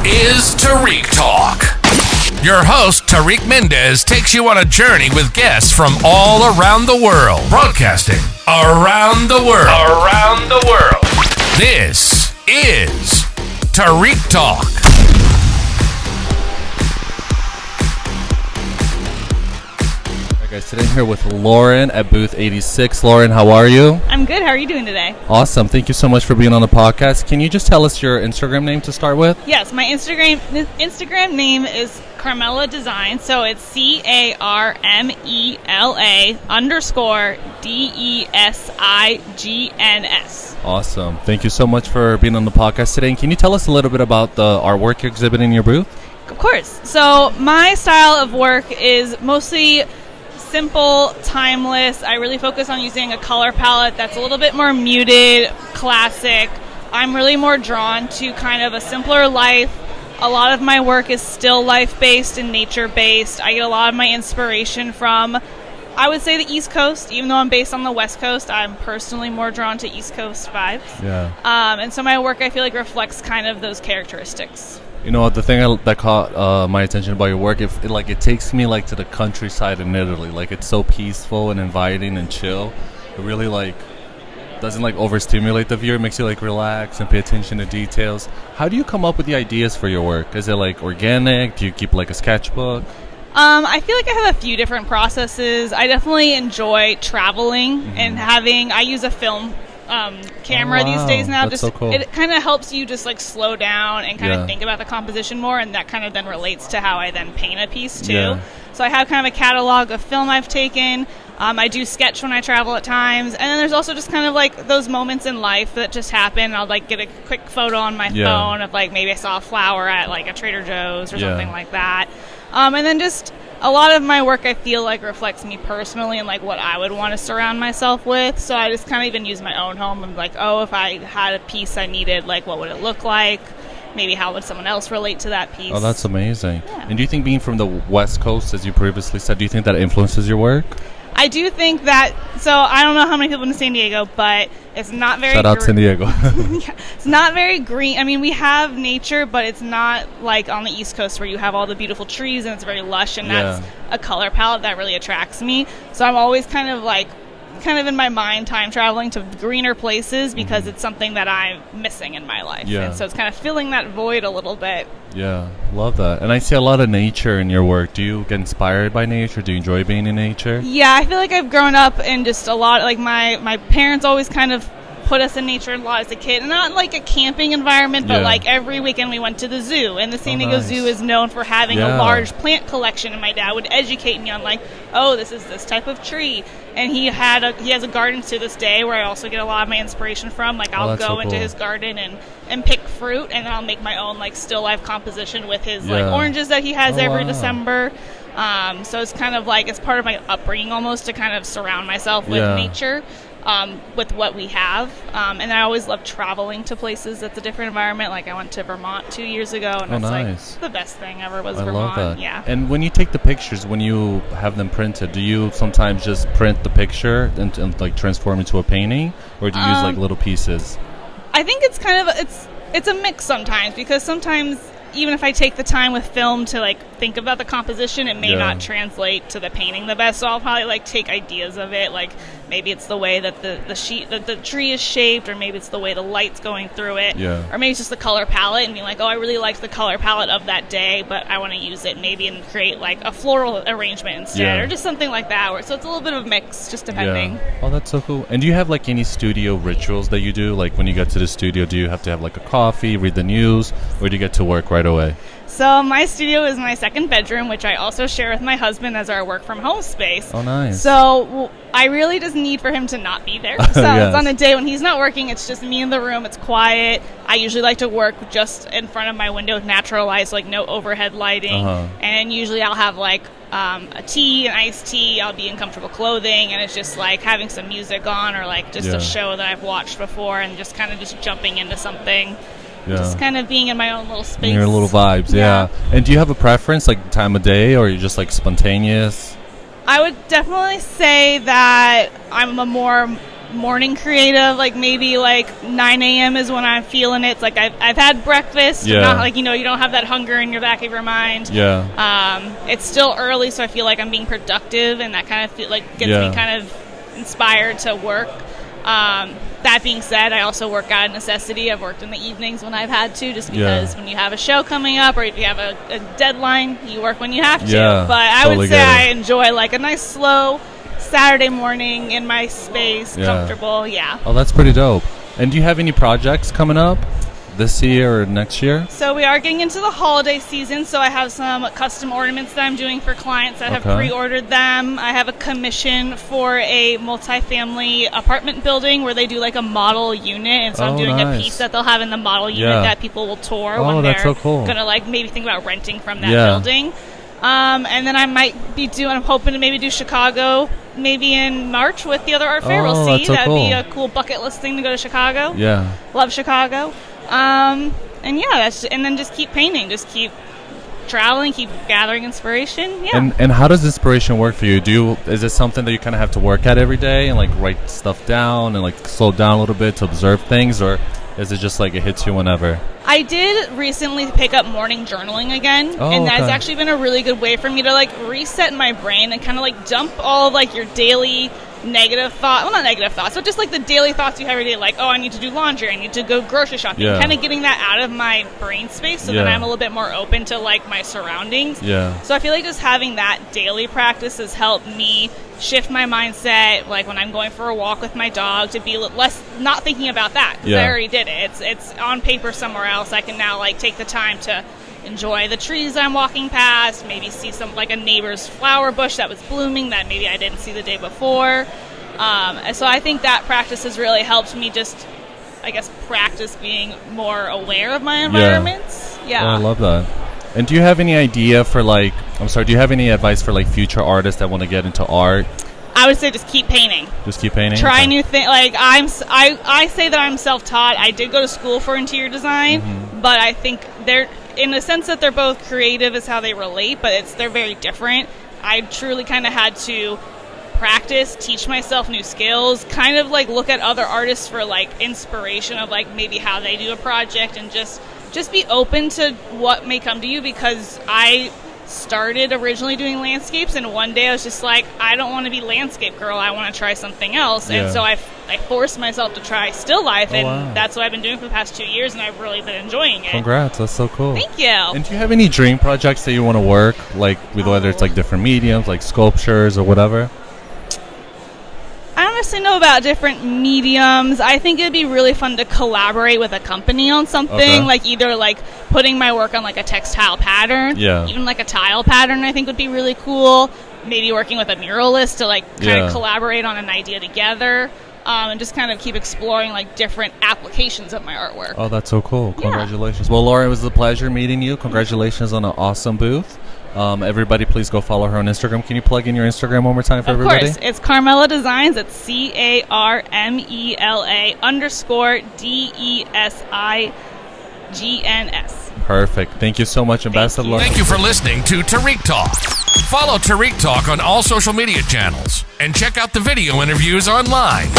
is Tarik Talk. Your host, Tarik Mendez, takes you on a journey with guests from all around the world. Broadcasting around the world. Around the world. This is Tarik Talk. Guys, sitting here with Lauren at booth 86. Lauren, how are you? I'm good. How are you doing today? Awesome. Thank you so much for being on the podcast. Can you just tell us your Instagram name to start with? Yes, my Instagram name is Carmela Design. So it's CARMELA_DESIGNS. Awesome. Thank you so much for being on the podcast today. And can you tell us a little bit about the artwork you're exhibiting in your booth? Of course. So my style of work is mostly simple, timeless. I really focus on using a color palette that's a little bit more muted, classic. I'm really more drawn to kind of a simpler life. A lot of my work is still life-based and nature-based. I get a lot of my inspiration from, I would say, the East Coast. Even though I'm based on the West Coast, I'm personally more drawn to East Coast vibes. Yeah. And so my work, I feel like, reflects kind of those characteristics. You know, the thing that caught my attention about your work, it takes me like to the countryside in Italy. Like, it's so peaceful and inviting and chill. It really doesn't overstimulate the viewer. It makes you relax and pay attention to details. How do you come up with the ideas for your work? Is it organic? Do you keep a sketchbook? I feel like I have a few different processes. I definitely enjoy traveling and I use a film camera these days now. That's so cool. It kind of helps you just slow down and kind of think about the composition more, and that kind of then relates to how I then paint a piece too. Yeah. So I have kind of a catalog of film I've taken. I do sketch when I travel at times, and then there's also just kind of those moments in life that just happen. I'll get a quick photo on my phone of maybe I saw a flower at a Trader Joe's or something like that. And then just a lot of my work, I feel reflects me personally and what I would want to surround myself with. So I just kind of even use my own home. I'm if I had a piece I needed, what would it look like? Maybe how would someone else relate to that piece? Oh, that's amazing. Yeah. And do you think being from the West Coast, as you previously said, do you think that influences your work? I do think that, so I don't know how many people in San Diego, but it's not very Shout out San Diego. It's not very green. I mean, we have nature, but it's not like on the East Coast where you have all the beautiful trees and it's very lush, and that's a color palette that really attracts me. So I'm always kind of in my mind time traveling to greener places because it's something that I'm missing in my life. Yeah. And so it's kind of filling that void a little bit. Yeah, love that. And I see a lot of nature in your work. Do you get inspired by nature? Do you enjoy being in nature? Yeah, I feel like I've grown up in just a lot, my parents always kind of put us in nature a lot as a kid. Not a camping environment, but every weekend we went to the zoo. And the San Diego Zoo is known for having a large plant collection. And my dad would educate me on this is this type of tree. And he has a garden to this day where I also get a lot of my inspiration from. I'll go into his garden and pick fruit, and I'll make my own still life composition with his oranges that he has every December. So it's kind of it's part of my upbringing almost to kind of surround myself with nature. With what we have. And I always love traveling to places that's a different environment. I went to Vermont 2 years ago, and it's the best thing ever was Vermont. I love that. Yeah. And when you take the pictures, when you have them printed, do you sometimes just print the picture and transform into a painting? Or do you use little pieces? I think it's kind of, it's a mix sometimes, because sometimes even if I take the time with film to think about the composition, it may not translate to the painting the best. So I'll probably take ideas of it. Maybe it's the way that the tree is shaped, or maybe it's the way the light's going through it, or maybe it's just the color palette, and be I really liked the color palette of that day, but I want to use it maybe and create a floral arrangement instead, or just something like that. So it's a little bit of a mix, just depending. Yeah. Oh, that's so cool. And do you have any studio rituals that you do? When you get to the studio, do you have to have a coffee, read the news, or do you get to work right away? So my studio is my second bedroom, which I also share with my husband as our work from home space. Oh, nice. So I really just need for him to not be there. So it's on a day when he's not working, it's just me in the room. It's quiet. I usually like to work just in front of my window, natural light, so no overhead lighting. And usually I'll have a tea, an iced tea. I'll be in comfortable clothing, and it's just having some music on, or just a show that I've watched before, and just kind of just jumping into something. Yeah. Just kind of being in my own little space. In your little vibes, yeah. And do you have a preference, time of day, or are you just spontaneous? I would definitely say that I'm a more morning creative, like maybe like 9 a.m. is when I'm feeling it. It's like I've had breakfast. Yeah. Not like, you don't have that hunger in your back of your mind. Yeah. It's still early, so I feel like I'm being productive, and that kind of gets me kind of inspired to work. That being said, I also work out of necessity. I've worked in the evenings when I've had to, just because when you have a show coming up or if you have a deadline, you work when you have to. Yeah, but I totally would say I enjoy like a nice slow Saturday morning in my space, comfortable. Yeah. Oh, that's pretty dope. And do you have any projects coming up this year or next year? So we are getting into the holiday season, so I have some custom ornaments that I'm doing for clients that have pre-ordered them. I have a commission for a multifamily apartment building where they do like a model unit, and so I'm doing a piece that they'll have in the model unit that people will tour when they're gonna like maybe think about renting from that building. And then I might be I'm hoping to maybe do Chicago maybe in March with the other art fair. We'll see. That'd be a cool bucket list thing to go to Chicago. Yeah. Love Chicago. And then just keep painting, just keep traveling, keep gathering inspiration. Yeah. And how does inspiration work for you? Is it something that you kind of have to work at every day and like write stuff down and like slow down a little bit to observe things, or is it just like it hits you whenever? I did recently pick up morning journaling again, and that's actually been a really good way for me to like reset my brain and kind of like dump all of like your daily negative thoughts, well, not negative thoughts, but just like the daily thoughts you have every day, like, oh, I need to do laundry, I need to go grocery shopping, kind of getting that out of my brain space so that I'm a little bit more open to like my surroundings. So I feel like just having that daily practice has helped me shift my mindset, like when I'm going for a walk with my dog, to be less not thinking about that, because I already did it. It's on paper somewhere else. I can now like take the time to enjoy the trees I'm walking past, maybe see some like a neighbor's flower bush that was blooming that maybe I didn't see the day before. And so I think that practice has really helped me just, I guess, practice being more aware of my environments. Oh, I love that. And do you have any idea for do you have any advice for like future artists that want to get into art? I would say just keep painting. Just keep painting? Try new things. Like I say that I'm self-taught. I did go to school for interior design, but I think they're, in the sense that they're both creative is how they relate, but they're very different. I truly kind of had to practice, teach myself new skills, kind of like look at other artists for like inspiration of like maybe how they do a project, and just be open to what may come to you, because I started originally doing landscapes, and one day I was just like, I don't want to be landscape girl, I want to try something else. And so I forced myself to try still life, and that's what I've been doing for the past 2 years, and I've really been enjoying it. Congrats, that's so cool. Thank you. And do you have any dream projects that you want to work, like with whether it's like different mediums, like sculptures or whatever? I don't necessarily know about different mediums. I think it'd be really fun to collaborate with a company on something, like either like putting my work on like a textile pattern, even like a tile pattern I think would be really cool. Maybe working with a muralist to like kind of collaborate on an idea together, and just kind of keep exploring like different applications of my artwork. Oh, that's so cool. Congratulations. Well, Laura, it was a pleasure meeting you. Congratulations on an awesome booth. Everybody, please go follow her on Instagram. Can you plug in your Instagram one more time for everybody? Of course. It's Carmela Designs. It's CARMELA_DESIGNS. Perfect. Thank you so much, Ambassador Laura. Thank you for listening to Tarik Talk. Follow Tarik Talk on all social media channels and check out the video interviews online.